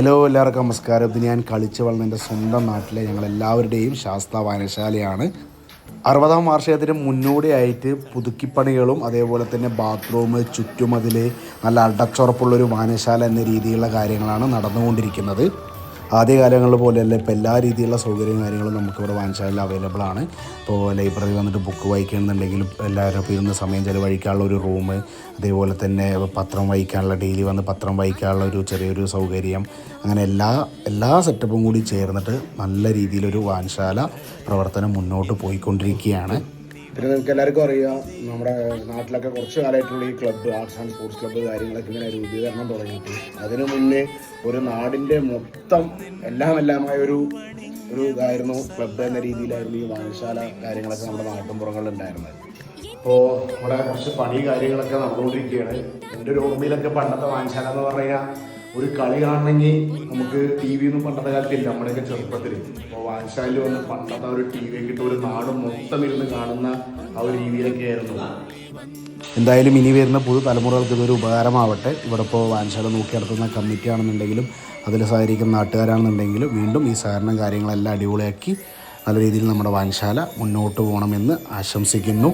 Hello, എല്ലാവർക്കും നമസ്കാരം. ഇത് ഞാൻ കളിച്ച് വളർന്ന എൻ്റെ സ്വന്തം നാട്ടിലെ ഞങ്ങളെല്ലാവരുടെയും ശാസ്ത വായനശാലയാണ്. 60-ാം വാർഷികത്തിന് മുന്നോടിയായിട്ട് പുതുക്കിപ്പണികളും അതേപോലെ തന്നെ ബാത്റൂം, ചുറ്റുമതിൽ, നല്ല അടച്ചുറപ്പുള്ളൊരു വായനശാല എന്ന രീതിയിലുള്ള കാര്യങ്ങളാണ് നടന്നുകൊണ്ടിരിക്കുന്നത്. ആദ്യകാലങ്ങളിൽ പോലെയല്ല, ഇപ്പോൾ എല്ലാ രീതിയിലുള്ള സൗകര്യവും കാര്യങ്ങളും നമുക്കിവിടെ വായനശാലയിൽ അവൈലബിൾ ആണ്. ഇപ്പോൾ ലൈബ്രറി വന്നിട്ട് ബുക്ക് വായിക്കണമെന്നുണ്ടെങ്കിലും എല്ലാവരും ഇപ്പോൾ ഇരുന്ന് സമയം ചിലവഴിക്കാനുള്ള ഒരു റൂം, അതേപോലെ തന്നെ പത്രം വായിക്കാനുള്ള, ഡെയിലി വന്ന് പത്രം വായിക്കാനുള്ള ഒരു ചെറിയൊരു സൗകര്യം, അങ്ങനെ എല്ലാ സെറ്റപ്പും കൂടി ചേർന്നിട്ട് നല്ല രീതിയിലൊരു വായനശാല പ്രവർത്തനം മുന്നോട്ട് പോയിക്കൊണ്ടിരിക്കുകയാണ്. പിന്നെ നിങ്ങൾക്ക് എല്ലാവർക്കും അറിയാം, നമ്മുടെ നാട്ടിലൊക്കെ കുറച്ച് കാലമായിട്ടുള്ള ഈ club, arts and sports club കാര്യങ്ങളൊക്കെ ഇങ്ങനെ രൂപീകരണം തുടങ്ങിയിട്ട് അതിനു മുന്നേ ഒരു നാടിൻ്റെ മൊത്തം എല്ലാമായ ഒരു ഇതായിരുന്നു ക്ലബ്ബ് എന്ന രീതിയിലായിരുന്നു ഈ വായനശാല കാര്യങ്ങളൊക്കെ നമ്മുടെ നാട്ടിൻപുറങ്ങളിൽ ഉണ്ടായിരുന്നത്. ഇപ്പോൾ ഇവിടെ കുറച്ച് പണി കാര്യങ്ങളൊക്കെ നടന്നുകൊണ്ടിരിക്കുകയാണ്. എൻ്റെ ഒരു ഓർമ്മയിലൊക്കെ പണ്ടത്തെ വായനശാല എന്ന് പറഞ്ഞു കഴിഞ്ഞാൽ ഒരു കളി കാണണമെങ്കിൽ നമുക്ക് ടി വി ഒന്നും പണ്ടത്തെ കാലത്തില്ല. നമ്മുടെയൊക്കെ ചെറുപ്പത്തിൽ ഇപ്പോൾ വായനശാലയിൽ വന്ന് പണ്ടത്തെ ഒരു ടി വി ഒക്കെ ഇട്ട് ഒരു നാട് മൊത്തം ഇരുന്ന് കാണുന്ന ആ ഒരു രീതിയിലൊക്കെ ആയിരുന്നു. എന്തായാലും ഇനി വരുന്ന പുതുതലമുറകൾക്ക് ഇതൊരു ഉപകാരമാവട്ടെ. ഇവിടെ ഇപ്പോൾ വായനശാല നോക്കി നടത്തുന്ന കമ്മിറ്റി ആണെന്നുണ്ടെങ്കിലും അതിൽ സഹകരിക്കുന്ന നാട്ടുകാരാണെന്നുണ്ടെങ്കിലും വീണ്ടും ഈ സഹകരണം കാര്യങ്ങളെല്ലാം അടിപൊളിയാക്കി നല്ല രീതിയിൽ നമ്മുടെ വായനശാല മുന്നോട്ട് പോകണമെന്ന് ആശംസിക്കുന്നു.